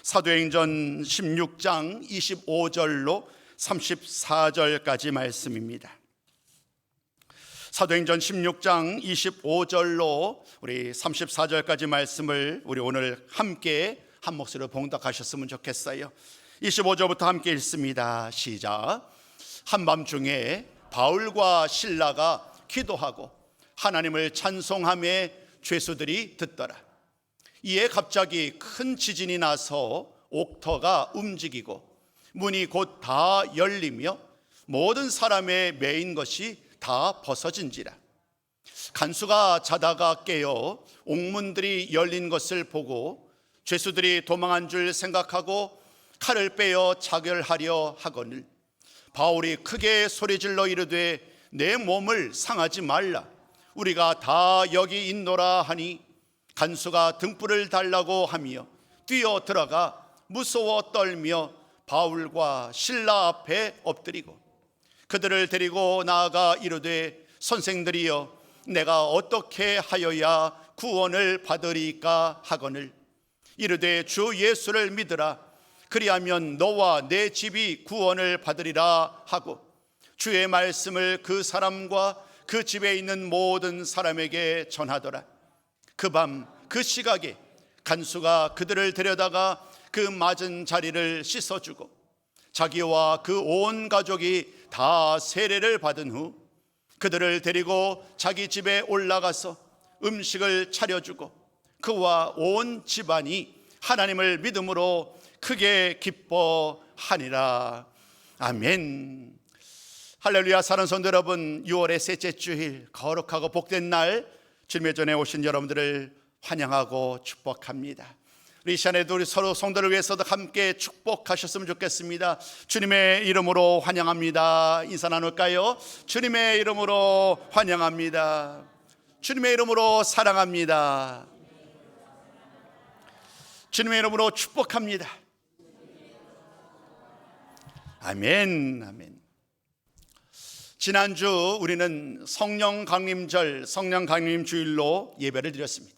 사도행전 16장 25절로 34절까지 말씀입니다. 사도행전 16장 25절로 우리 34절까지 말씀을 우리 오늘 함께 한 목소리로 봉독하셨으면 좋겠어요. 25절부터 함께 읽습니다. 시작. 한밤중에 바울과 실라가 기도하고 하나님을 찬송하며 죄수들이 듣더라. 이에 갑자기 큰 지진이 나서 옥터가 움직이고 문이 곧 다 열리며 모든 사람의 매인 것이 다 벗어진지라. 간수가 자다가 깨어 옥문들이 열린 것을 보고 죄수들이 도망한 줄 생각하고 칼을 빼어 자결하려 하거늘 바울이 크게 소리질러 이르되 내 몸을 상하지 말라. 우리가 다 여기 있노라 하니 간수가 등불을 달라고 하며 뛰어 들어가 무서워 떨며 바울과 실라 앞에 엎드리고 그들을 데리고 나아가 이르되 선생들이여 내가 어떻게 하여야 구원을 받으리까 하거늘 이르되 주 예수를 믿으라. 그리하면 너와 내 집이 구원을 받으리라 하고 주의 말씀을 그 사람과 그 집에 있는 모든 사람에게 전하더라. 그 밤 그 시각에 간수가 그들을 데려다가 그 맞은 자리를 씻어주고 자기와 그 온 가족이 다 세례를 받은 후 그들을 데리고 자기 집에 올라가서 음식을 차려주고 그와 온 집안이 하나님을 믿음으로 크게 기뻐하니라. 아멘. 할렐루야. 사랑하는 성도 여러분, 6월의 셋째 주일 거룩하고 복된 날 주님의 전에 오신 여러분들을 환영하고 축복합니다. 우리 이 시간에도 우리 서로 성도를 위해서도 함께 축복하셨으면 좋겠습니다. 주님의 이름으로 환영합니다. 인사 나눌까요? 주님의 이름으로 환영합니다. 주님의 이름으로 사랑합니다. 주님의 이름으로 축복합니다. 아멘. 아멘. 지난주 우리는 성령 강림절, 성령 강림 주일로 예배를 드렸습니다.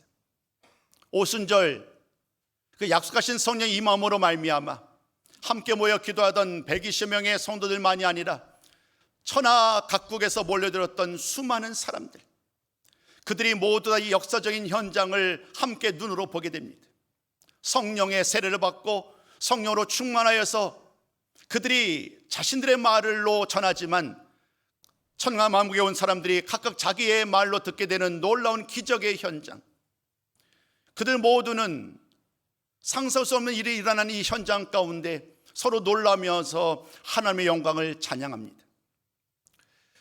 오순절 그 약속하신 성령 임함으로 말미암아 함께 모여 기도하던 120명의 성도들만이 아니라 천하 각국에서 몰려들었던 수많은 사람들, 그들이 모두 다 이 역사적인 현장을 함께 눈으로 보게 됩니다. 성령의 세례를 받고 성령으로 충만하여서 그들이 자신들의 말로 전하지만 천하 만국에 온 사람들이 각각 자기의 말로 듣게 되는 놀라운 기적의 현장, 그들 모두는 상상할 수 없는 일이 일어나는 이 현장 가운데 서로 놀라면서 하나님의 영광을 찬양합니다.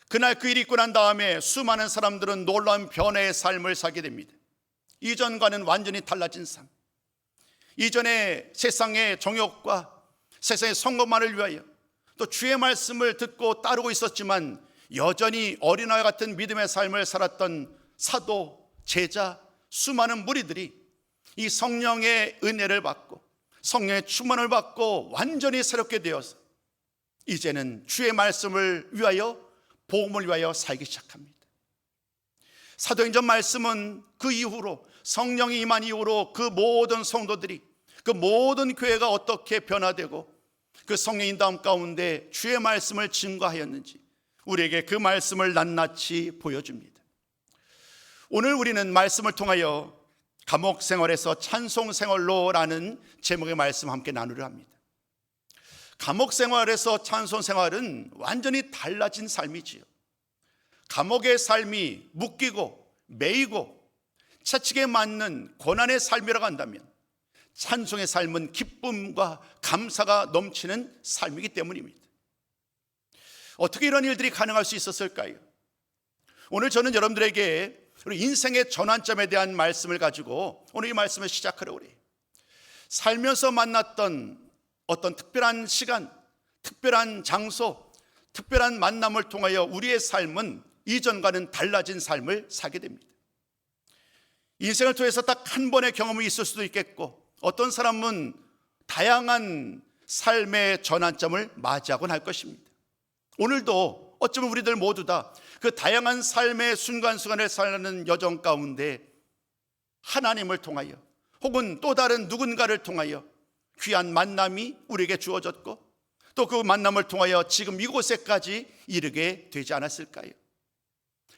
그날 그 일이 있고 난 다음에 수많은 사람들은 놀라운 변화의 삶을 살게 됩니다. 이전과는 완전히 달라진 삶, 이전에 세상의 정욕과 세상의 성공만을 위하여 또 주의 말씀을 듣고 따르고 있었지만 여전히 어린아이 같은 믿음의 삶을 살았던 사도, 제자, 수많은 무리들이 이 성령의 은혜를 받고 성령의 충만을 받고 완전히 새롭게 되어서 이제는 주의 말씀을 위하여, 복음을 위하여 살기 시작합니다. 사도행전 말씀은 그 이후로, 성령이 임한 이후로 그 모든 성도들이, 그 모든 교회가 어떻게 변화되고 그 성령 인도함 가운데 주의 말씀을 증거하였는지 우리에게 그 말씀을 낱낱이 보여줍니다. 오늘 우리는 말씀을 통하여 감옥 생활에서 찬송 생활로 라는 제목의 말씀 함께 나누려 합니다. 감옥 생활에서 찬송 생활은 완전히 달라진 삶이지요. 감옥의 삶이 묶이고 매이고 채찍에 맞는 고난의 삶이라고 한다면 찬송의 삶은 기쁨과 감사가 넘치는 삶이기 때문입니다. 어떻게 이런 일들이 가능할 수 있었을까요? 오늘 저는 여러분들에게 우리 인생의 전환점에 대한 말씀을 가지고 오늘 이 말씀을 시작하려고 해요. 살면서 만났던 어떤 특별한 시간, 특별한 장소, 특별한 만남을 통하여 우리의 삶은 이전과는 달라진 삶을 살게 됩니다. 인생을 통해서 딱 한 번의 경험이 있을 수도 있겠고 어떤 사람은 다양한 삶의 전환점을 맞이하곤 할 것입니다. 오늘도 어쩌면 우리들 모두 다 그 다양한 삶의 순간순간을 살아가는 여정 가운데 하나님을 통하여 혹은 또 다른 누군가를 통하여 귀한 만남이 우리에게 주어졌고 또 그 만남을 통하여 지금 이곳에까지 이르게 되지 않았을까요?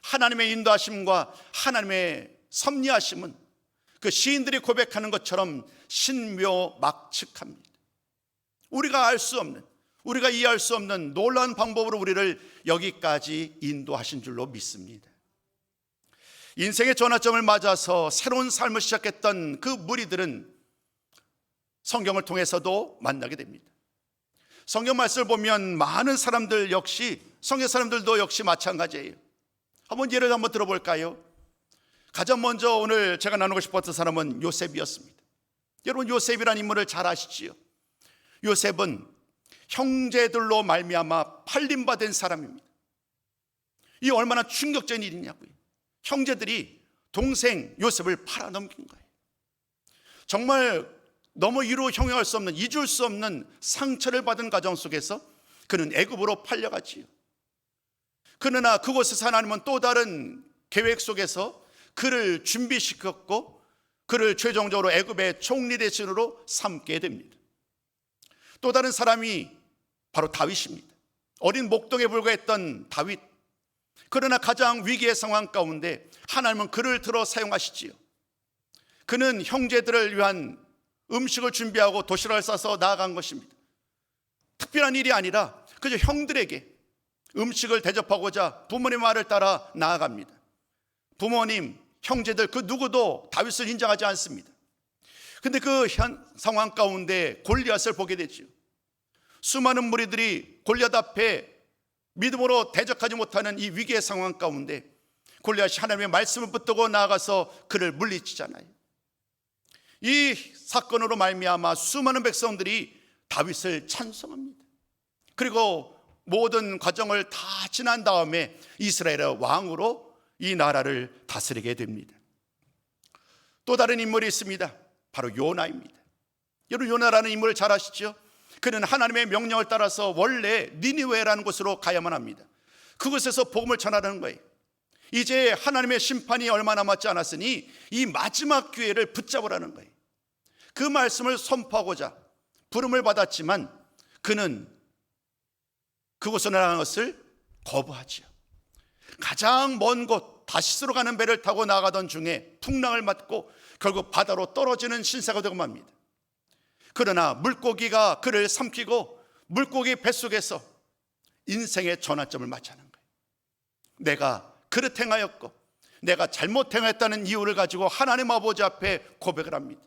하나님의 인도하심과 하나님의 섭리하심은 그 시인들이 고백하는 것처럼 신묘막측합니다. 우리가 알 수 없는, 우리가 이해할 수 없는 놀라운 방법으로 우리를 여기까지 인도하신 줄로 믿습니다. 인생의 전환점을 맞아서 새로운 삶을 시작했던 그 무리들은 성경을 통해서도 만나게 됩니다. 성경 말씀을 보면 많은 사람들 역시, 성경 사람들도 역시 마찬가지예요. 한번 예를 한번 들어볼까요? 가장 먼저 오늘 제가 나누고 싶었던 사람은 요셉이었습니다. 여러분, 요셉이라는 인물을 잘 아시지요? 요셉은 형제들로 말미암아 팔림받은 사람입니다. 이 얼마나 충격적인 일이냐고요. 형제들이 동생 요셉을 팔아넘긴 거예요. 정말 너무 이루 형용할 수 없는, 잊을 수 없는 상처를 받은 가정 속에서 그는 애굽으로 팔려가지요. 그러나 그곳에서 하나님은 또 다른 계획 속에서 그를 준비시켰고 그를 최종적으로 애굽의 총리 대신으로 삼게 됩니다. 또 다른 사람이 바로 다윗입니다. 어린 목동에 불과했던 다윗. 그러나 가장 위기의 상황 가운데 하나님은 그를 들어 사용하시지요. 그는 형제들을 위한 음식을 준비하고 도시락을 싸서 나아간 것입니다. 특별한 일이 아니라 그저 형들에게 음식을 대접하고자 부모님 말을 따라 나아갑니다. 부모님, 형제들 그 누구도 다윗을 인정하지 않습니다. 근데 그 상황 가운데 골리앗을 보게 되죠. 수많은 무리들이 골리앗 앞에 믿음으로 대적하지 못하는 이 위기의 상황 가운데 골리앗이 하나님의 말씀을 붙들고 나아가서 그를 물리치잖아요. 이 사건으로 말미암아 수많은 백성들이 다윗을 찬송합니다. 그리고 모든 과정을 다 지난 다음에 이스라엘의 왕으로 이 나라를 다스리게 됩니다. 또 다른 인물이 있습니다. 바로 요나입니다. 여러분, 요나라는 인물을 잘 아시죠? 그는 하나님의 명령을 따라서 원래 니느웨라는 곳으로 가야만 합니다. 그곳에서 복음을 전하는 거예요. 이제 하나님의 심판이 얼마 남았지 않았으니 이 마지막 기회를 붙잡으라는 거예요. 그 말씀을 선포하고자 부름을 받았지만 그는 그곳으로 나가는 것을 거부하지요. 가장 먼 곳 다시스로 가는 배를 타고 나가던 중에 풍랑을 맞고 결국 바다로 떨어지는 신세가 되고 맙니다. 그러나 물고기가 그를 삼키고 물고기 뱃속에서 인생의 전환점을 맞이하는 거예요. 내가 그릇 행하였고 내가 잘못 행했다는 이유를 가지고 하나님 아버지 앞에 고백을 합니다.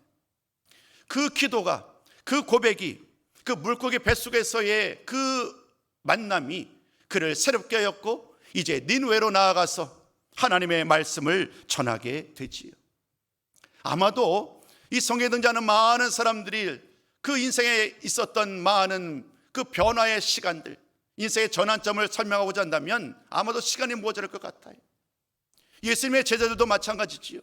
그 기도가, 그 고백이, 그 물고기 뱃속에서의 그 만남이 그를 새롭게 하였고 이제 니느웨로 나아가서 하나님의 말씀을 전하게 되지요. 아마도 이 성경에 등장하는 많은 사람들이 그 인생에 있었던 많은 그 변화의 시간들, 인생의 전환점을 설명하고자 한다면 아마도 시간이 모자랄 것 같아요. 예수님의 제자들도 마찬가지지요.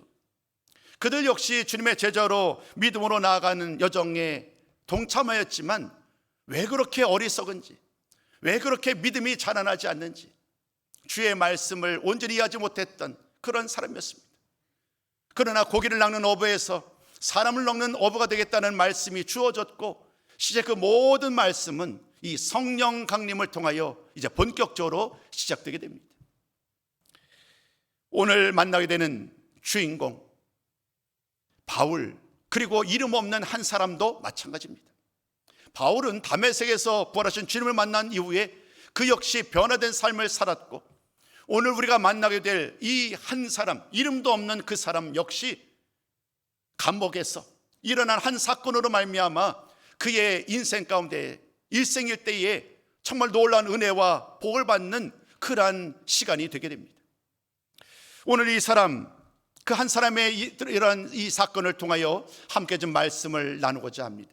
그들 역시 주님의 제자로 믿음으로 나아가는 여정에 동참하였지만 왜 그렇게 어리석은지, 왜 그렇게 믿음이 자라나지 않는지 주의 말씀을 온전히 이해하지 못했던 그런 사람이었습니다. 그러나 고기를 낚는 어부에서 사람을 낚는 어부가 되겠다는 말씀이 주어졌고 이제 그 모든 말씀은 이 성령 강림을 통하여 이제 본격적으로 시작되게 됩니다. 오늘 만나게 되는 주인공 바울, 그리고 이름 없는 한 사람도 마찬가지입니다. 바울은 다메섹에서 부활하신 주님을 만난 이후에 그 역시 변화된 삶을 살았고 오늘 우리가 만나게 될 이 한 사람, 이름도 없는 그 사람 역시 감옥에서 일어난 한 사건으로 말미암아 그의 인생 가운데 일생일대에 정말 놀라운 은혜와 복을 받는 그러한 시간이 되게 됩니다. 오늘 이 사람, 그 한 사람의 이러한 이 사건을 통하여 함께 좀 말씀을 나누고자 합니다.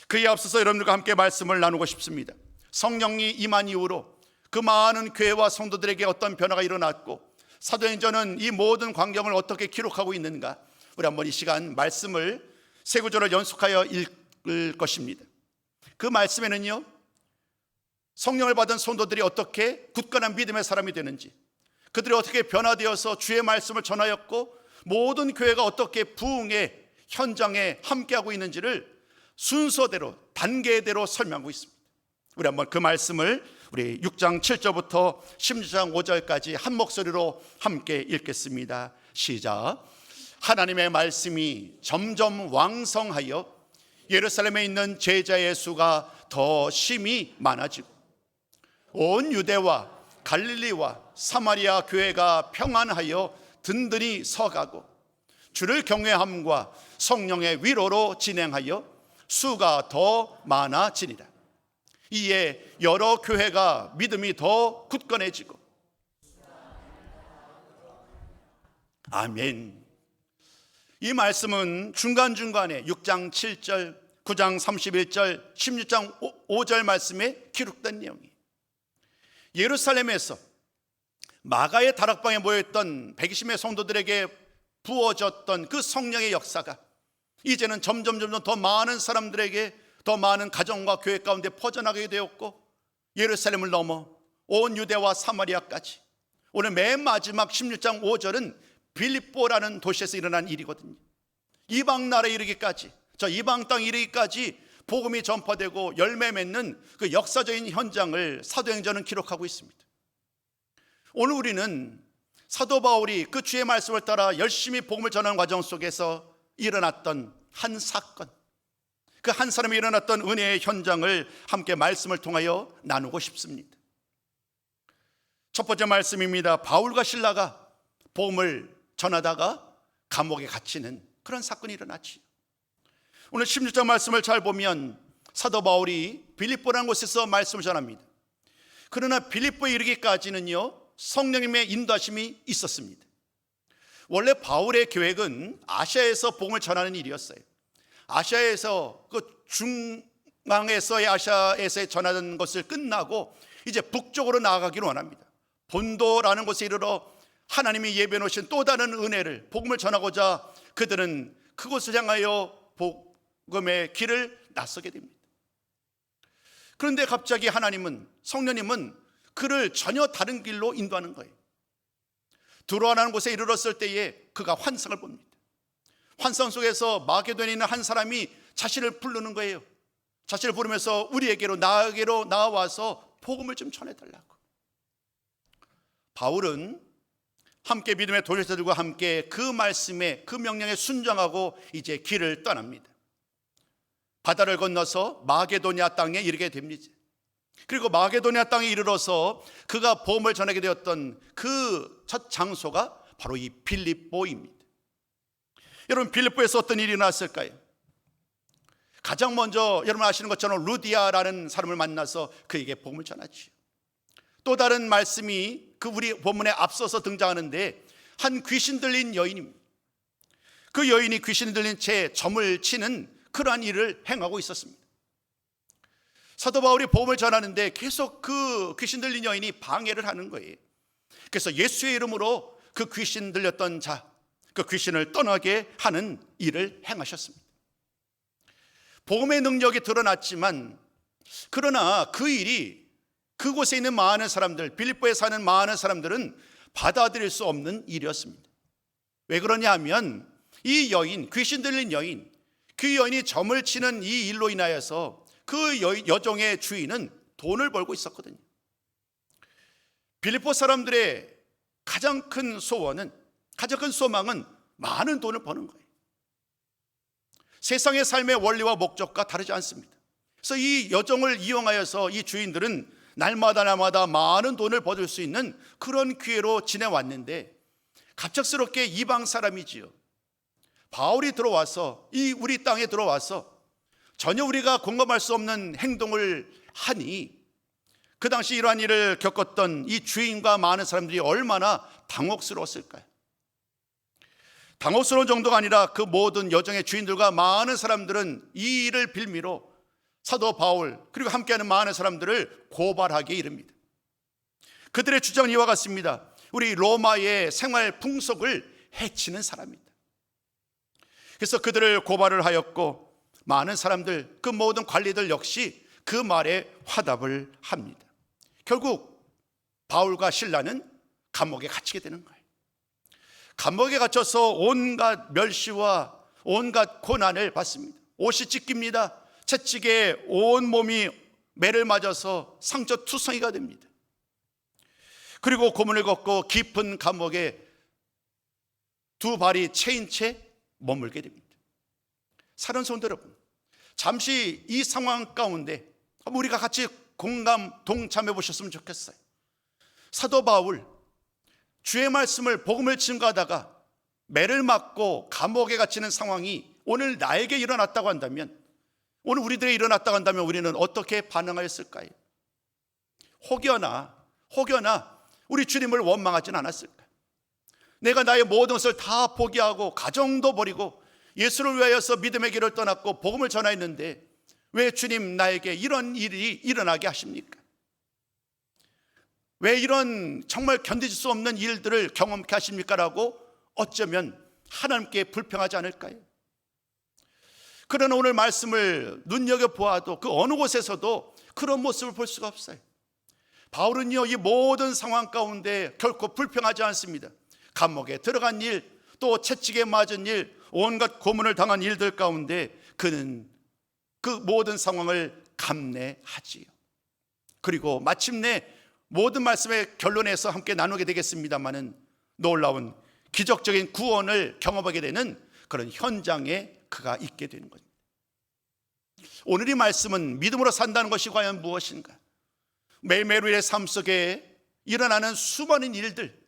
그에 앞서서 여러분들과 함께 말씀을 나누고 싶습니다. 성령이 임한 이후로 그 많은 교회와 성도들에게 어떤 변화가 일어났고 사도행전은 이 모든 광경을 어떻게 기록하고 있는가, 우리 한번 이 시간 말씀을 세 구절을 연속하여 읽을 것입니다. 그 말씀에는요, 성령을 받은 성도들이 어떻게 굳건한 믿음의 사람이 되는지, 그들이 어떻게 변화되어서 주의 말씀을 전하였고 모든 교회가 어떻게 부흥의 현장에 함께하고 있는지를 순서대로 단계대로 설명하고 있습니다. 우리 한번 그 말씀을 우리 6장 7절부터 16장 5절까지 한 목소리로 함께 읽겠습니다. 시작. 하나님의 말씀이 점점 왕성하여 예루살렘에 있는 제자의 수가 더 심히 많아지고 온 유대와 갈릴리와 사마리아 교회가 평안하여 든든히 서가고 주를 경외함과 성령의 위로로 진행하여 수가 더 많아지니라. 이에 여러 교회가 믿음이 더 굳건해지고. 아멘. 이 말씀은 중간중간에 6장 7절, 9장 31절, 16장 5절 말씀에 기록된 내용이에요. 예루살렘에서 마가의 다락방에 모여있던 120명의 성도들에게 부어졌던 그 성령의 역사가 이제는 점점 더 많은 사람들에게, 더 많은 가정과 교회 가운데 퍼져나가게 되었고, 예루살렘을 넘어 온 유대와 사마리아까지, 오늘 맨 마지막 16장 5절은 빌립보라는 도시에서 일어난 일이거든요. 이방 나라에 이르기까지, 저 이방 땅에 이르기까지 복음이 전파되고 열매 맺는 그 역사적인 현장을 사도행전은 기록하고 있습니다. 오늘 우리는 사도 바울이 그 주의 말씀을 따라 열심히 복음을 전하는 과정 속에서 일어났던 한 사건, 그 한 사람이 일어났던 은혜의 현장을 함께 말씀을 통하여 나누고 싶습니다. 첫 번째 말씀입니다. 바울과 실라가 복음을 전하다가 감옥에 갇히는 그런 사건이 일어났지. 오늘 16장 말씀을 잘 보면 사도 바울이 빌립보라는 곳에서 말씀을 전합니다. 그러나 빌립보에 이르기까지는요, 성령님의 인도하심이 있었습니다. 원래 바울의 계획은 아시아에서 복음을 전하는 일이었어요. 아시아에서, 그 중앙에서의 아시아에서 전하는 것을 끝나고 이제 북쪽으로 나아가기를 원합니다. 본도라는 곳에 이르러 하나님이 예비해 놓으신 또 다른 은혜를, 복음을 전하고자 그들은 그곳을 향하여 복음의 길을 나서게 됩니다. 그런데 갑자기 하나님은, 성령님은 그를 전혀 다른 길로 인도하는 거예요. 두로아라는 곳에 이르렀을 때에 그가 환상을 봅니다. 환상 속에서 마게도니에 있는 한 사람이 자신을 부르는 거예요. 자신을 부르면서 우리에게로, 나에게로 나와서 복음을 좀 전해달라고. 바울은 함께 믿음의 도전자들과 함께 그 말씀에, 그 명령에 순종하고 이제 길을 떠납니다. 바다를 건너서 마게도니아 땅에 이르게 됩니다. 그리고 마게도니아 땅에 이르러서 그가 복음을 전하게 되었던 그 첫 장소가 바로 이 빌립보입니다. 여러분, 빌립보에서 어떤 일이 일어났을까요? 가장 먼저 여러분 아시는 것처럼 루디아라는 사람을 만나서 그에게 복음을 전하지요. 또 다른 말씀이 그 우리 본문에 앞서서 등장하는데, 한 귀신 들린 여인입니다. 그 여인이 귀신 들린 채 점을 치는 그러한 일을 행하고 있었습니다. 사도 바울이 복음을 전하는데 계속 그 귀신 들린 여인이 방해를 하는 거예요. 그래서 예수의 이름으로 그 귀신 들렸던 자, 그 귀신을 떠나게 하는 일을 행하셨습니다. 복음의 능력이 드러났지만, 그러나 그 일이 그곳에 있는 많은 사람들, 빌립보에 사는 많은 사람들은 받아들일 수 없는 일이었습니다. 왜 그러냐 하면 이 여인, 귀신 들린 여인, 그 여인이 점을 치는 이 일로 인하여서 그 여종의 주인은 돈을 벌고 있었거든요. 빌립보 사람들의 가장 큰 소원은, 가장 큰 소망은 많은 돈을 버는 거예요. 세상의 삶의 원리와 목적과 다르지 않습니다. 그래서 이 여종을 이용하여서 이 주인들은 날마다 많은 돈을 벌을 수 있는 그런 기회로 지내왔는데, 갑작스럽게 이방 사람이지요, 바울이 들어와서, 이 우리 땅에 들어와서 전혀 우리가 공감할 수 없는 행동을 하니, 그 당시 이러한 일을 겪었던 이 주인과 많은 사람들이 얼마나 당혹스러웠을까요? 당혹스러운 정도가 아니라 그 모든 여정의 주인들과 많은 사람들은 이 일을 빌미로 사도 바울 그리고 함께하는 많은 사람들을 고발하기에 이릅니다. 그들의 주장은 이와 같습니다. 우리 로마의 생활 풍속을 해치는 사람이다. 그래서 그들을 고발을 하였고, 많은 사람들, 그 모든 관리들 역시 그 말에 화답을 합니다. 결국 바울과 실라는 감옥에 갇히게 되는 거예요. 감옥에 갇혀서 온갖 멸시와 온갖 고난을 받습니다. 옷이 찢깁니다. 채찍에 온 몸이 매를 맞아서 상처투성이가 됩니다. 그리고 고문을 걷고 깊은 감옥에 두 발이 채인 채 머물게 됩니다. 사랑하는 성도 여러분, 잠시 이 상황 가운데 우리가 같이 공감, 동참해 보셨으면 좋겠어요. 사도 바울, 주의 말씀을, 복음을 증거하다가 매를 맞고 감옥에 갇히는 상황이 오늘 나에게 일어났다고 한다면, 오늘 우리들에게 일어났다고 한다면 우리는 어떻게 반응하였을까요? 혹여나 우리 주님을 원망하지는 않았을까? 내가 나의 모든 것을 다 포기하고 가정도 버리고 예수를 위하여서 믿음의 길을 떠났고 복음을 전하였는데 왜 주님 나에게 이런 일이 일어나게 하십니까? 왜 이런 정말 견디질 수 없는 일들을 경험케 하십니까? 라고 어쩌면 하나님께 불평하지 않을까요? 그러나 오늘 말씀을 눈여겨보아도 그 어느 곳에서도 그런 모습을 볼 수가 없어요. 바울은요, 이 모든 상황 가운데 결코 불평하지 않습니다. 감옥에 들어간 일, 또 채찍에 맞은 일, 온갖 고문을 당한 일들 가운데 그는 그 모든 상황을 감내하지요. 그리고 마침내 모든 말씀의 결론에서 함께 나누게 되겠습니다마는 놀라운 기적적인 구원을 경험하게 되는 그런 현장에 그가 있게 되는 겁니다. 오늘 이 말씀은 믿음으로 산다는 것이 과연 무엇인가? 매일매일 우리의 삶 속에 일어나는 수많은 일들,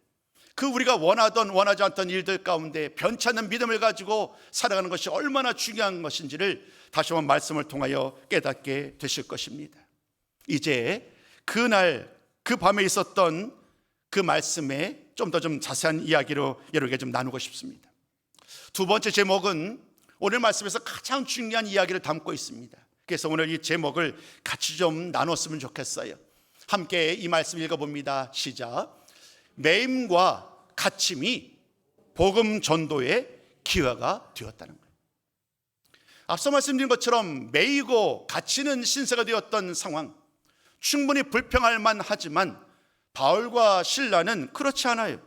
그 우리가 원하던 원하지 않던 일들 가운데 변치 않는 믿음을 가지고 살아가는 것이 얼마나 중요한 것인지를 다시 한번 말씀을 통하여 깨닫게 되실 것입니다. 이제 그날 그 밤에 있었던 그 말씀에 좀 더 자세한 이야기로 여러분에게 좀 나누고 싶습니다. 두 번째 제목은 오늘 말씀에서 가장 중요한 이야기를 담고 있습니다. 그래서 오늘 이 제목을 같이 좀 나눴으면 좋겠어요. 함께 이 말씀 읽어봅니다. 시작. 매임과 갇힘이 복음 전도의 기회가 되었다는 거예요. 앞서 말씀드린 것처럼 매이고 갇히는 신세가 되었던 상황, 충분히 불평할 만하지만 바울과 실라는 그렇지 않아요.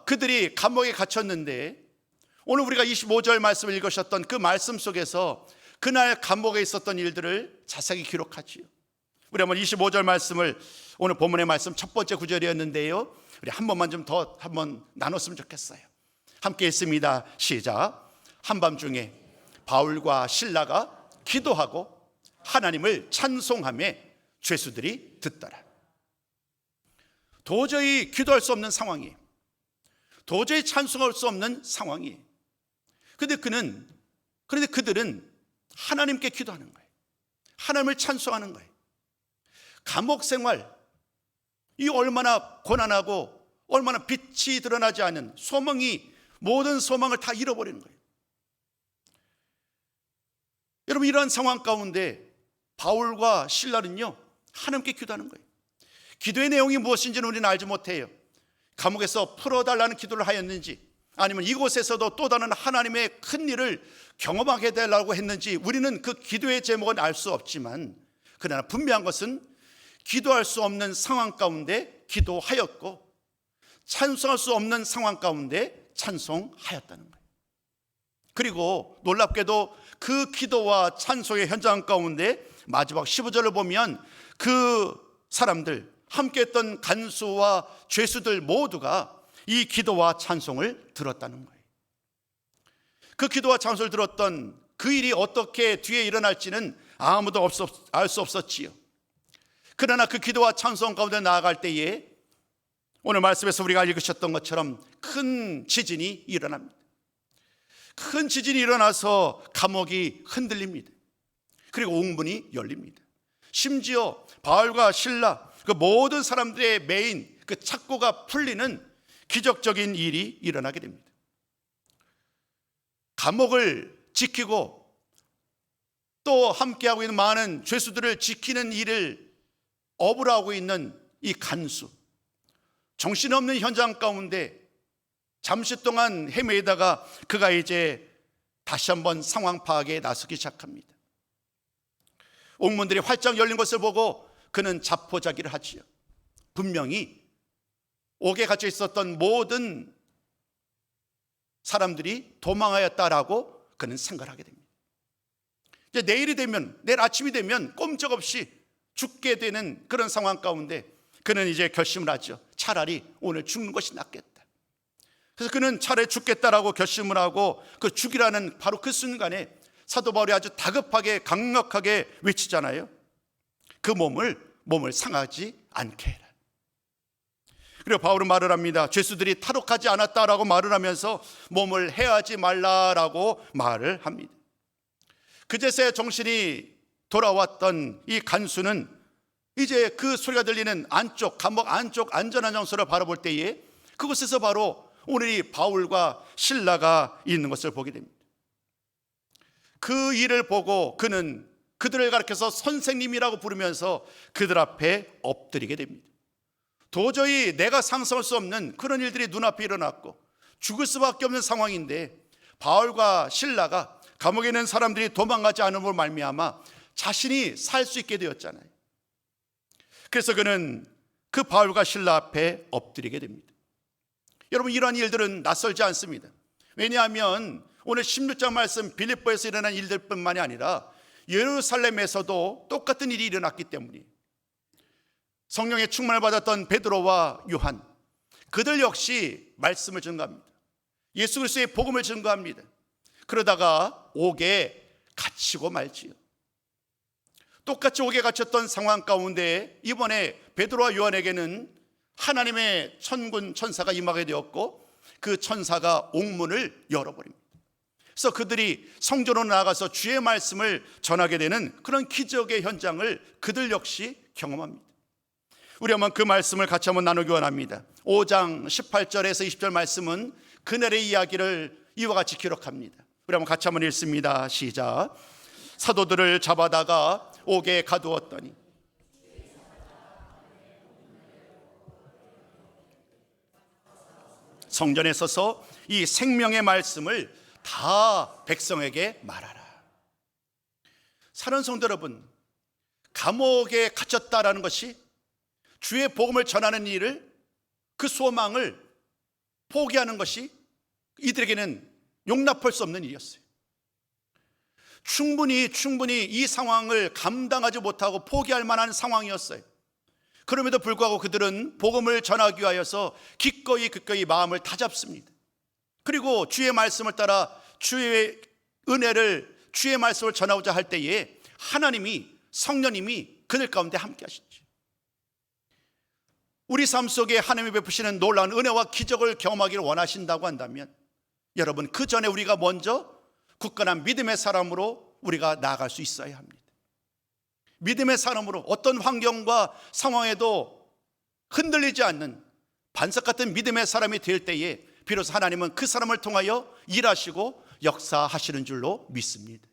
그들이 감옥에 갇혔는데 오늘 우리가 25절 말씀을 읽으셨던 그 말씀 속에서 그날 감옥에 있었던 일들을 자세히 기록하지요. 우리 한번 25절 말씀을, 오늘 본문의 말씀 첫 번째 구절이었는데요, 우리 한 번만 좀 더 한번 나눴으면 좋겠어요. 함께 읽습니다. 시작. 한밤중에 바울과 실라가 기도하고 하나님을 찬송하며 죄수들이 듣더라. 도저히 기도할 수 없는 상황이에요. 도저히 찬송할 수 없는 상황이에요. 그런데 그들은 하나님께 기도하는 거예요. 하나님을 찬송하는 거예요. 감옥 생활, 이 얼마나 고난하고 얼마나 빛이 드러나지 않은 모든 소망을 다 잃어버리는 거예요. 여러분, 이러한 상황 가운데 바울과 실라는요, 하나님께 기도하는 거예요. 기도의 내용이 무엇인지는 우리는 알지 못해요. 감옥에서 풀어달라는 기도를 하였는지, 아니면 이곳에서도 또 다른 하나님의 큰 일을 경험하게 되려고 했는지 우리는 그 기도의 제목은 알 수 없지만, 그러나 분명한 것은 기도할 수 없는 상황 가운데 기도하였고 찬송할 수 없는 상황 가운데 찬송하였다는 거예요. 그리고 놀랍게도 그 기도와 찬송의 현장 가운데 마지막 15절을 보면 그 사람들, 함께했던 간수와 죄수들 모두가 이 기도와 찬송을 들었다는 거예요. 그 기도와 찬송을 들었던 그 일이 어떻게 뒤에 일어날지는 아무도 알 수 없었지요. 그러나 그 기도와 찬송 가운데 나아갈 때에 오늘 말씀에서 우리가 읽으셨던 것처럼 큰 지진이 일어납니다. 큰 지진이 일어나서 감옥이 흔들립니다. 그리고 옥문이 열립니다. 심지어 바울과 실라, 그 모든 사람들의 메인 그 착고가 풀리는 기적적인 일이 일어나게 됩니다. 감옥을 지키고 또 함께하고 있는 많은 죄수들을 지키는 일을 업을 하고 있는 이 간수, 정신없는 현장 가운데 잠시 동안 헤매다가 그가 이제 다시 한번 상황 파악에 나서기 시작합니다. 옥문들이 활짝 열린 것을 보고 그는 자포자기를 하지요. 분명히 옥에 갇혀 있었던 모든 사람들이 도망하였다라고 그는 생각을 하게 됩니다. 이제 내일이 되면, 내일 아침이 되면 꼼짝없이 죽게 되는 그런 상황 가운데 그는 이제 결심을 하죠. 차라리 오늘 죽는 것이 낫겠다. 그래서 그는 차라리 죽겠다라고 결심을 하고 그 죽이라는 바로 그 순간에 사도 바울이 아주 다급하게 강력하게 외치잖아요. 그 몸을 상하지 않게 해라. 그리고 바울은 말을 합니다. 죄수들이 탈옥하지 않았다라고 말을 하면서 몸을 해하지 말라라고 말을 합니다. 그제서야 정신이 돌아왔던 이 간수는 이제 그 소리가 들리는 안쪽, 감옥 안쪽 안전한 장소를 바라볼 때에 그곳에서 바로 오늘 이 바울과 실라가 있는 것을 보게 됩니다. 그 일을 보고 그는 그들을 가리켜서 선생님이라고 부르면서 그들 앞에 엎드리게 됩니다. 도저히 내가 상상할 수 없는 그런 일들이 눈앞에 일어났고 죽을 수밖에 없는 상황인데 바울과 실라가 감옥에 있는 사람들이 도망가지 않음으로 말미암아 자신이 살 수 있게 되었잖아요. 그래서 그는 그 바울과 실라 앞에 엎드리게 됩니다. 여러분, 이러한 일들은 낯설지 않습니다. 왜냐하면 오늘 16장 말씀 빌립보에서 일어난 일들뿐만이 아니라 예루살렘에서도 똑같은 일이 일어났기 때문이에요. 성령의 충만을 받았던 베드로와 요한, 그들 역시 말씀을 증거합니다. 예수 그리스도의 복음을 증거합니다. 그러다가 옥에 갇히고 말지요. 똑같이 옥에 갇혔던 상황 가운데 이번에 베드로와 요한에게는 하나님의 천군 천사가 임하게 되었고 그 천사가 옥문을 열어버립니다. 그래서 그들이 성전으로 나아가서 주의 말씀을 전하게 되는 그런 기적의 현장을 그들 역시 경험합니다. 우리 한번 그 말씀을 같이 한번 나누기 원합니다. 5장 18절에서 20절 말씀은 그날의 이야기를 이와 같이 기록합니다. 우리 한번 같이 한번 읽습니다. 시작. 사도들을 잡아다가 옥에 가두었더니 성전에 서서 이 생명의 말씀을 다 백성에게 말하라. 사랑하는 성도 여러분, 감옥에 갇혔다라는 것이 주의 복음을 전하는 일을, 그 소망을 포기하는 것이 이들에게는 용납할 수 없는 일이었어요. 충분히 이 상황을 감당하지 못하고 포기할 만한 상황이었어요. 그럼에도 불구하고 그들은 복음을 전하기 위하여서 기꺼이 마음을 다잡습니다. 그리고 주의 말씀을 따라 주의 은혜를, 주의 말씀을 전하고자 할 때에 하나님이, 성령님이 그들 가운데 함께 하시죠. 우리 삶 속에 하나님이 베푸시는 놀라운 은혜와 기적을 경험하기를 원하신다고 한다면 여러분, 그 전에 우리가 먼저 굳건한 믿음의 사람으로 우리가 나아갈 수 있어야 합니다. 믿음의 사람으로 어떤 환경과 상황에도 흔들리지 않는 반석 같은 믿음의 사람이 될 때에 비로소 하나님은 그 사람을 통하여 일하시고 역사하시는 줄로 믿습니다.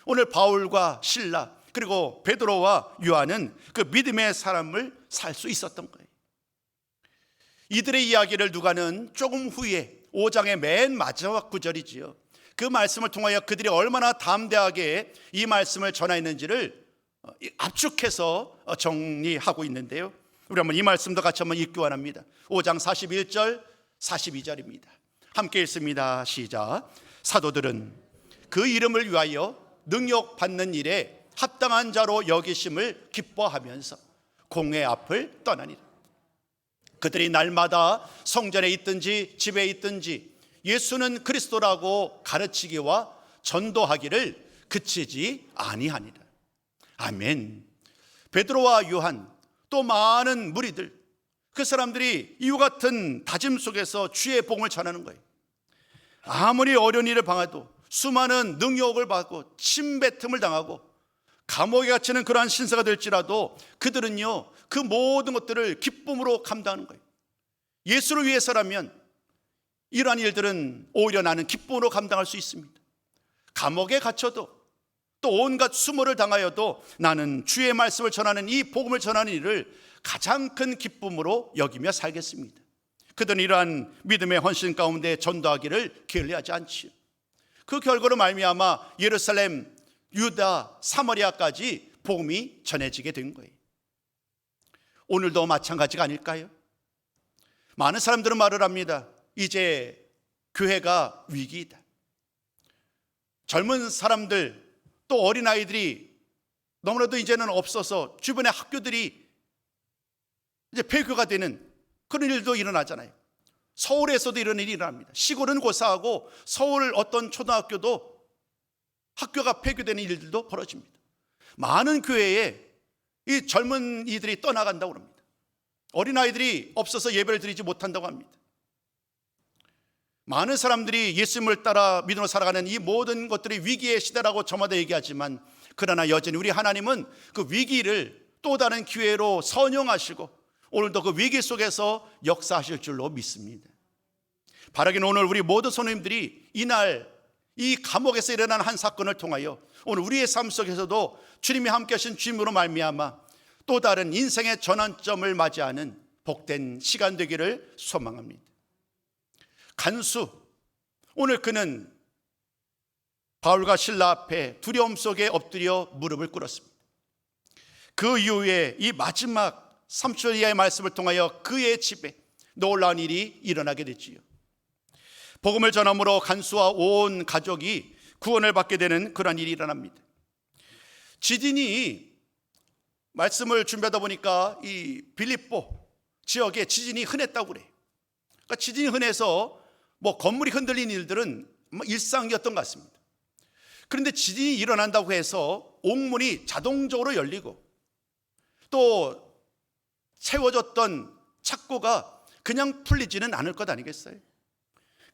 오늘 바울과 실라 그리고 베드로와 요한은 그 믿음의 사람을 살 수 있었던 거예요. 이들의 이야기를 누가는 조금 후에 5장의 맨 마지막 구절이지요. 그 말씀을 통하여 그들이 얼마나 담대하게 이 말씀을 전하였는지를 압축해서 정리하고 있는데요. 우리 한번 이 말씀도 같이 한번 읽기 원합니다. 5장 41절 42절입니다. 함께 읽습니다. 시작. 사도들은 그 이름을 위하여 능욕받는 일에 합당한 자로 여기심을 기뻐하면서 공회 앞을 떠나니라. 그들이 날마다 성전에 있든지 집에 있든지 예수는 그리스도라고 가르치기와 전도하기를 그치지 아니하니라. 아멘. 베드로와 요한 또 많은 무리들, 그 사람들이 이와 같은 다짐 속에서 주의 복음을 전하는 거예요. 아무리 어려운 일을 당해도, 수많은 능욕을 받고 침뱉음을 당하고 감옥에 갇히는 그러한 신세가 될지라도 그들은요, 그 모든 것들을 기쁨으로 감당하는 거예요. 예수를 위해서라면 이러한 일들은 오히려 나는 기쁨으로 감당할 수 있습니다. 감옥에 갇혀도 또 온갖 수모를 당하여도 나는 주의 말씀을 전하는, 이 복음을 전하는 일을 가장 큰 기쁨으로 여기며 살겠습니다. 그들은 이러한 믿음의 헌신 가운데 전도하기를 게을리하지 않지요. 그 결과로 말미암아 예루살렘, 유다, 사마리아까지 복음이 전해지게 된 거예요. 오늘도 마찬가지가 아닐까요? 많은 사람들은 말을 합니다. 이제 교회가 위기이다. 젊은 사람들, 또 어린아이들이 너무나도 이제는 없어서 주변의 학교들이 이제 폐교가 되는 그런 일도 일어나잖아요. 서울에서도 이런 일이 일어납니다. 시골은 고사하고 서울 어떤 초등학교도 학교가 폐교되는 일들도 벌어집니다. 많은 교회에 이 젊은 이들이 떠나간다고 합니다. 어린아이들이 없어서 예배를 드리지 못한다고 합니다. 많은 사람들이 예수님을 따라 믿음으로 살아가는 이 모든 것들이 위기의 시대라고 저마다 얘기하지만, 그러나 여전히 우리 하나님은 그 위기를 또 다른 기회로 선용하시고 오늘도 그 위기 속에서 역사하실 줄로 믿습니다. 바라기는 오늘 우리 모든 성도님들이 이날 이 감옥에서 일어난 한 사건을 통하여 오늘 우리의 삶 속에서도 주님이 함께 하신 주님으로 말미암아 또 다른 인생의 전환점을 맞이하는 복된 시간 되기를 소망합니다. 간수, 오늘 그는 바울과 실라 앞에 두려움 속에 엎드려 무릎을 꿇었습니다. 그 이후에 이 마지막 3절 이하의 말씀을 통하여 그의 집에 놀라운 일이 일어나게 됐지요. 복음을 전함으로 간수와 온 가족이 구원을 받게 되는 그런 일이 일어납니다. 지진이 말씀을 준비하다 보니까 이 빌립보 지역에 지진이 흔했다고 그래요. 그러니까 지진이 흔해서 건물이 흔들린 일들은 일상이었던 것 같습니다. 그런데 지진이 일어난다고 해서 옥문이 자동적으로 열리고 또 채워졌던 착고가 그냥 풀리지는 않을 것 아니겠어요?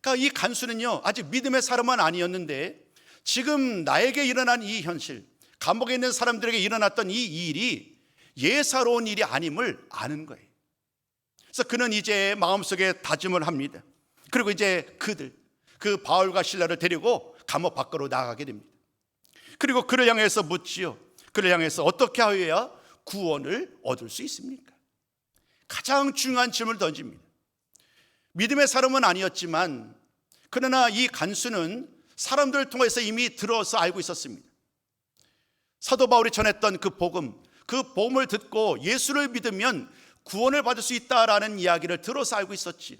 그러니까 이 간수는요, 아직 믿음의 사람은 아니었는데 지금 나에게 일어난 이 현실, 감옥에 있는 사람들에게 일어났던 이 일이 예사로운 일이 아님을 아는 거예요. 그래서 그는 이제 마음속에 다짐을 합니다. 그리고 이제 그 바울과 실라를 데리고 감옥 밖으로 나가게 됩니다. 그리고 그를 향해서 묻지요. 그를 향해서 어떻게 하여야 구원을 얻을 수 있습니까? 가장 중요한 질문을 던집니다. 믿음의 사람은 아니었지만 그러나 이 간수는 사람들을 통해서 이미 들어서 알고 있었습니다. 사도 바울이 전했던 그 복음을 듣고 예수를 믿으면 구원을 받을 수 있다라는 이야기를 들어서 알고 있었지요.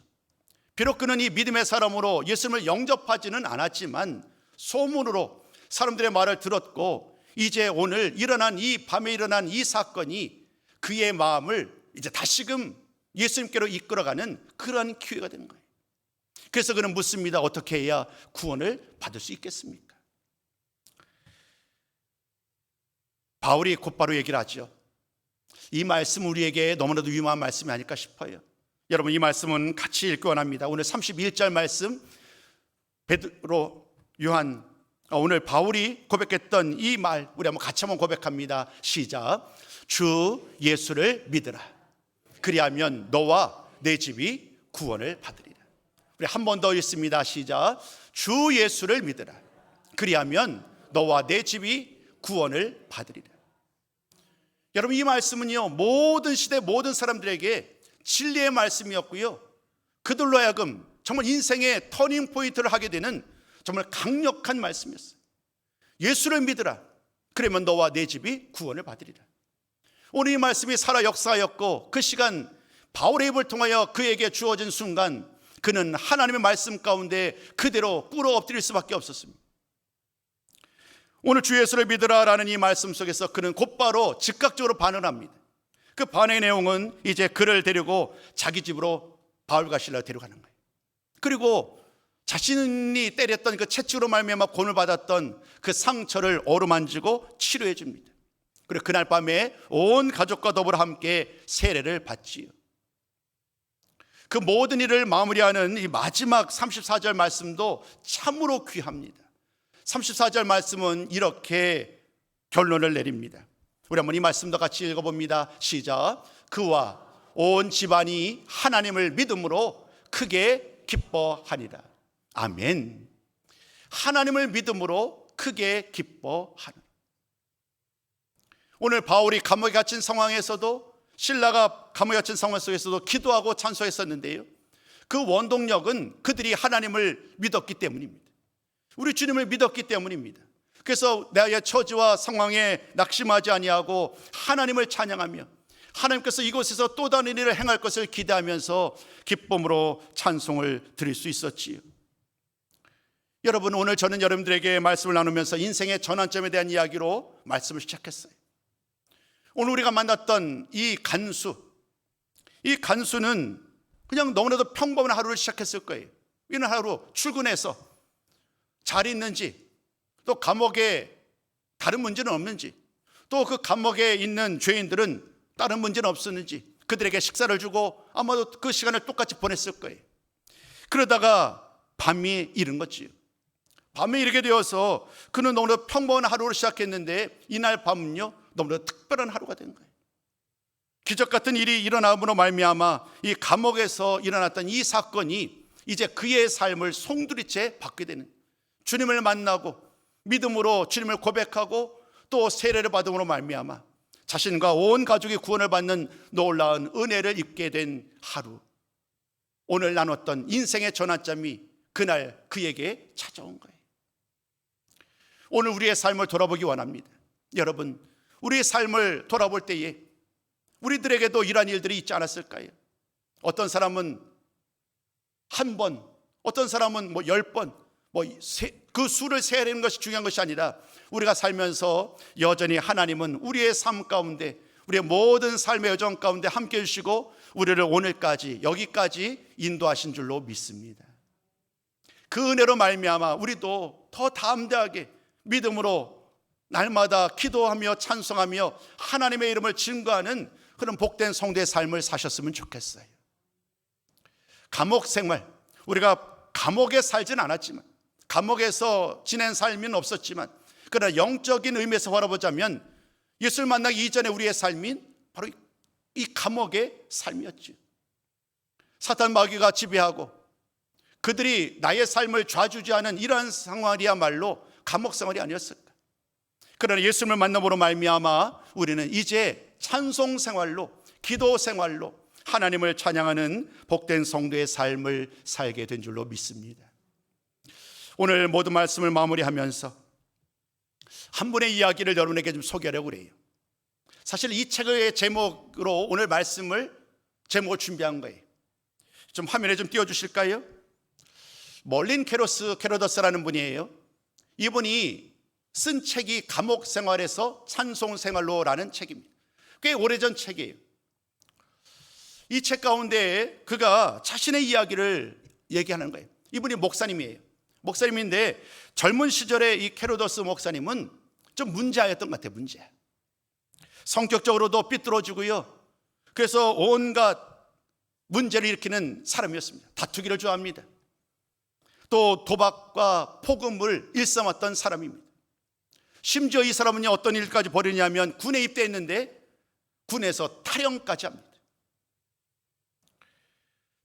비록 그는 이 믿음의 사람으로 예수님을 영접하지는 않았지만 소문으로 사람들의 말을 들었고, 이제 오늘 이 밤에 일어난 이 사건이 그의 마음을 이제 다시금 예수님께로 이끌어가는 그런 기회가 된 거예요. 그래서 그는 묻습니다. 어떻게 해야 구원을 받을 수 있겠습니까? 바울이 곧바로 얘기를 하죠. 이 말씀 우리에게 너무나도 유명한 말씀이 아닐까 싶어요. 여러분, 이 말씀은 같이 읽기 원합니다. 오늘 31절 말씀, 베드로, 요한, 오늘 바울이 고백했던 이 말 우리 같이 한번 고백합니다. 시작. 주 예수를 믿으라. 그리하면 너와 내 집이 구원을 받으리라. 우리 한 번 더 읽습니다. 시작. 주 예수를 믿으라. 그리하면 너와 내 집이 구원을 받으리라. 여러분, 이 말씀은요, 모든 시대 모든 사람들에게 진리의 말씀이었고요, 그들로 하여금 정말 인생의 터닝 포인트를 하게 되는 정말 강력한 말씀이었어요. 예수를 믿으라. 그러면 너와 내 집이 구원을 받으리라. 오늘 이 말씀이 살아 역사였고, 그 시간 바울의 입을 통하여 그에게 주어진 순간 그는 하나님의 말씀 가운데 그대로 꿇어 엎드릴 수밖에 없었습니다. 오늘 주 예수를 믿으라라는 이 말씀 속에서 그는 곧바로 즉각적으로 반응합니다. 그 반응의 내용은 이제 그를 데리고 자기 집으로 바울과 실라를 데려가는 거예요. 그리고 자신이 때렸던 그 채찍으로 말미암아 고난을 받았던 그 상처를 어루만지고 치료해 줍니다. 그리고 그날 밤에 온 가족과 더불어 함께 세례를 받지요. 그 모든 일을 마무리하는 이 마지막 34절 말씀도 참으로 귀합니다. 34절 말씀은 이렇게 결론을 내립니다. 우리 한번 이 말씀도 같이 읽어봅니다. 시작. 그와 온 집안이 하나님을 믿음으로 크게 기뻐하니라. 아멘. 하나님을 믿음으로 크게 기뻐하는. 오늘 바울이 감옥에 갇힌 상황에서도, 실라가 감옥에 갇힌 상황 속에서도 기도하고 찬송했었는데요, 그 원동력은 그들이 하나님을 믿었기 때문입니다. 우리 주님을 믿었기 때문입니다. 그래서 나의 처지와 상황에 낙심하지 아니하고 하나님을 찬양하며 하나님께서 이곳에서 또 다른 일을 행할 것을 기대하면서 기쁨으로 찬송을 드릴 수 있었지요. 여러분, 오늘 저는 여러분들에게 말씀을 나누면서 인생의 전환점에 대한 이야기로 말씀을 시작했어요. 오늘 우리가 만났던 이 간수는 그냥 너무나도 평범한 하루를 시작했을 거예요. 이는 하루 출근해서 잘 있는지, 또 감옥에 다른 문제는 없는지, 또 그 감옥에 있는 죄인들은 다른 문제는 없었는지 그들에게 식사를 주고 아마도 그 시간을 똑같이 보냈을 거예요. 그러다가 밤이 이른 거지요. 밤에 이르게 되어서 그는 너무나 평범한 하루를 시작했는데 이날 밤은요 너무나 특별한 하루가 된 거예요. 기적 같은 일이 일어남으로 말미암아 이 감옥에서 일어났던 이 사건이 이제 그의 삶을 송두리째 바뀌게 되는, 주님을 만나고 믿음으로 주님을 고백하고 또 세례를 받음으로 말미암아 자신과 온 가족이 구원을 받는 놀라운 은혜를 입게 된 하루. 오늘 나눴던 인생의 전환점이 그날 그에게 찾아온 거예요. 오늘 우리의 삶을 돌아보기 원합니다. 여러분, 우리의 삶을 돌아볼 때에 우리들에게도 이러한 일들이 있지 않았을까요? 어떤 사람은 한 번, 어떤 사람은 10번, 그 수를 세는 것이 중요한 것이 아니라 우리가 살면서 여전히 하나님은 우리의 삶 가운데, 우리의 모든 삶의 여정 가운데 함께 해주시고 우리를 오늘까지, 여기까지 인도하신 줄로 믿습니다. 그 은혜로 말미암아 우리도 더 담대하게 믿음으로 날마다 기도하며 찬송하며 하나님의 이름을 증거하는 그런 복된 성도의 삶을 사셨으면 좋겠어요. 감옥 생활, 우리가 감옥에 살진 않았지만, 감옥에서 지낸 삶은 없었지만, 그러나 영적인 의미에서 바라보자면 예수를 만나기 이전에 우리의 삶인 바로 이 감옥의 삶이었죠. 사탄 마귀가 지배하고 그들이 나의 삶을 좌주지하는 이러한 상황이야말로 감옥 생활이 아니었을까. 그러나 예수님을 만남으로 말미암아 우리는 이제 찬송 생활로, 기도 생활로 하나님을 찬양하는 복된 성도의 삶을 살게 된 줄로 믿습니다. 오늘 모든 말씀을 마무리하면서 한 분의 이야기를 여러분에게 좀 소개하려고 그래요. 사실 이 책의 제목으로 오늘 제목을 준비한 거예요. 좀 화면에 좀 띄워주실까요? 멀린 캐로더스라는 분이에요. 이분이 쓴 책이 감옥 생활에서 찬송 생활로라는 책입니다. 꽤 오래전 책이에요. 이 책 가운데 그가 자신의 이야기를 얘기하는 거예요. 이분이 목사님이에요. 목사님인데 젊은 시절에 이 캐로더스 목사님은 좀 문제아였던 것 같아요. 문제. 성격적으로도 삐뚤어지고요. 그래서 온갖 문제를 일으키는 사람이었습니다. 다투기를 좋아합니다. 또 도박과 폭음을 일삼았던 사람입니다. 심지어 이 사람은 어떤 일까지 벌이냐면 군에 입대했는데 군에서 탈영까지 합니다.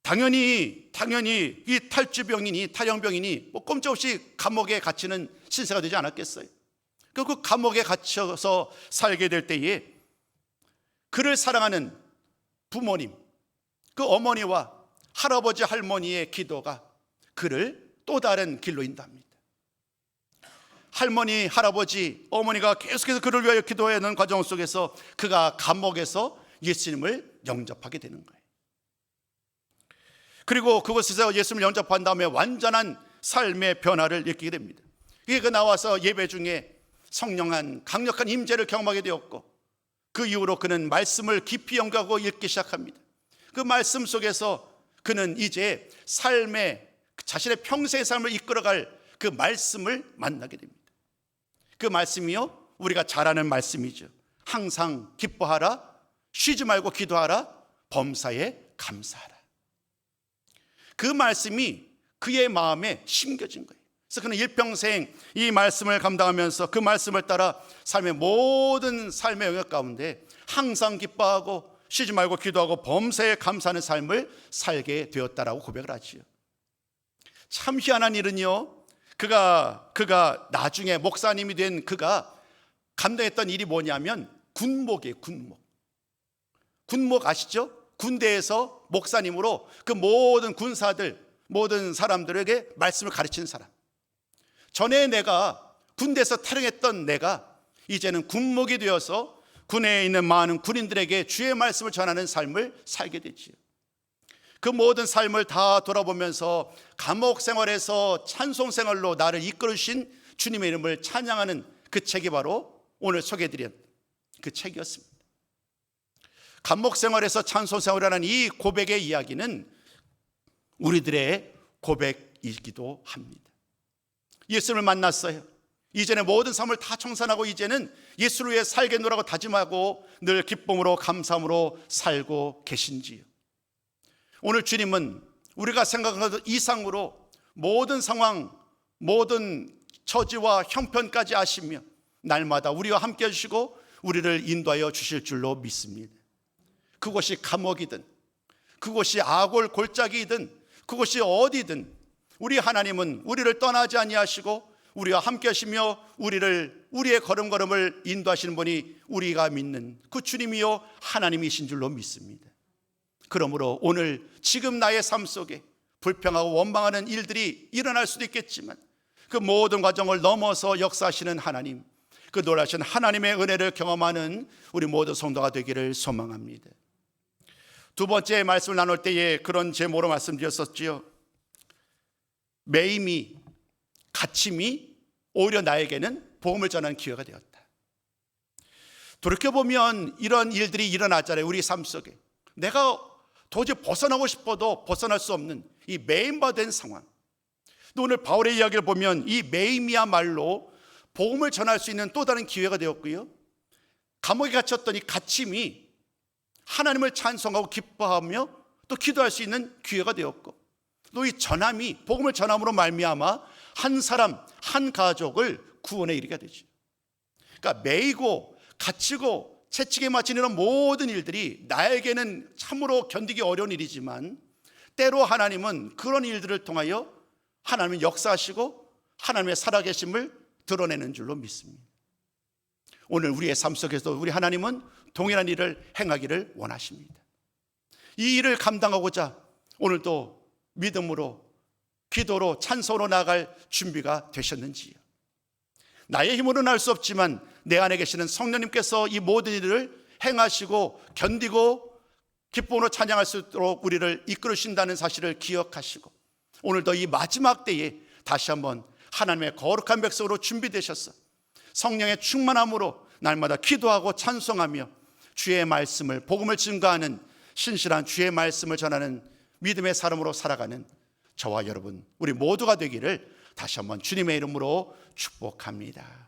당연히 이 탈영병인이 꼼짝없이 감옥에 갇히는 신세가 되지 않았겠어요. 그 감옥에 갇혀서 살게 될 때에 그를 사랑하는 부모님, 그 어머니와 할아버지 할머니의 기도가 그를 또 다른 길로 인도합니다. 할머니, 할아버지, 어머니가 계속해서 그를 위하여 기도하는 과정 속에서 그가 감옥에서 예수님을 영접하게 되는 거예요. 그리고 그곳에서 예수님을 영접한 다음에 완전한 삶의 변화를 느끼게 됩니다. 그게 나와서 예배 중에 성령한 강력한 임재를 경험하게 되었고, 그 이후로 그는 말씀을 깊이 연구하고 읽기 시작합니다. 그 말씀 속에서 그는 이제 자신의 평생의 삶을 이끌어갈 그 말씀을 만나게 됩니다. 그 말씀이요, 우리가 잘 아는 말씀이죠. 항상 기뻐하라, 쉬지 말고 기도하라, 범사에 감사하라. 그 말씀이 그의 마음에 심겨진 거예요. 그래서 그는 일평생 이 말씀을 감당하면서 그 말씀을 따라 삶의 모든 삶의 영역 가운데 항상 기뻐하고 쉬지 말고 기도하고 범사에 감사하는 삶을 살게 되었다라고 고백을 하지요. 참 희한한 일은요, 그가 나중에 목사님이 된 그가 감당했던 일이 뭐냐면 군목이에요. 군목 아시죠? 군대에서 목사님으로 그 모든 군사들, 모든 사람들에게 말씀을 가르치는 사람. 전에 내가 군대에서 탈영했던 내가 이제는 군목이 되어서 군에 있는 많은 군인들에게 주의 말씀을 전하는 삶을 살게 되지요. 그 모든 삶을 다 돌아보면서 감옥 생활에서 찬송 생활로 나를 이끌으신 주님의 이름을 찬양하는 그 책이 바로 오늘 소개해드린 그 책이었습니다. 감옥 생활에서 찬송 생활이라는 이 고백의 이야기는 우리들의 고백이기도 합니다. 예수님을 만났어요. 이전에 모든 삶을 다 청산하고 이제는 예수를 위해 살겠노라고 다짐하고 늘 기쁨으로 감사함으로 살고 계신지요. 오늘 주님은 우리가 생각하는 것 이상으로 모든 상황, 모든 처지와 형편까지 아시며 날마다 우리와 함께 해주시고 우리를 인도하여 주실 줄로 믿습니다. 그곳이 감옥이든 그곳이 아골 골짜기이든 그곳이 어디든 우리 하나님은 우리를 떠나지 아니하시고 우리와 함께 하시며 우리의 걸음걸음을 인도하시는 분이 우리가 믿는 그 주님이요 하나님이신 줄로 믿습니다. 그러므로 오늘 지금 나의 삶 속에 불평하고 원망하는 일들이 일어날 수도 있겠지만 그 모든 과정을 넘어서 역사하시는 하나님, 그 놀라신 하나님의 은혜를 경험하는 우리 모두 성도가 되기를 소망합니다. 두 번째 말씀을 나눌 때에 그런 제목으로 말씀드렸었지요. 매임이, 가침이 오히려 나에게는 복음을 전하는 기회가 되었다. 돌이켜보면 이런 일들이 일어나잖아요. 우리 삶 속에 내가 도저히 벗어나고 싶어도 벗어날 수 없는 이 매임받은 상황. 또 오늘 바울의 이야기를 보면 이 매임이야말로 복음을 전할 수 있는 또 다른 기회가 되었고요, 감옥에 갇혔던 이 갇힘이 하나님을 찬송하고 기뻐하며 또 기도할 수 있는 기회가 되었고, 또 이 전함이 복음을 전함으로 말미암아 한 사람 한 가족을 구원에 이르게 되죠. 그러니까 매이고 갇히고 채찍에 맞힌 이런 모든 일들이 나에게는 참으로 견디기 어려운 일이지만 때로 하나님은 그런 일들을 통하여 하나님은 역사하시고 하나님의 살아계심을 드러내는 줄로 믿습니다. 오늘 우리의 삶 속에서 우리 하나님은 동일한 일을 행하기를 원하십니다. 이 일을 감당하고자 오늘도 믿음으로 기도로 찬송으로 나아갈 준비가 되셨는지요? 나의 힘으로는 할 수 없지만 내 안에 계시는 성령님께서 이 모든 일을 행하시고 견디고 기쁨으로 찬양할 수 있도록 우리를 이끌으신다는 사실을 기억하시고 오늘도 이 마지막 때에 다시 한번 하나님의 거룩한 백성으로 준비되셔서 성령의 충만함으로 날마다 기도하고 찬송하며 주의 말씀을, 복음을 증거하는 신실한 주의 말씀을 전하는 믿음의 사람으로 살아가는 저와 여러분 우리 모두가 되기를 다시 한번 주님의 이름으로 축복합니다.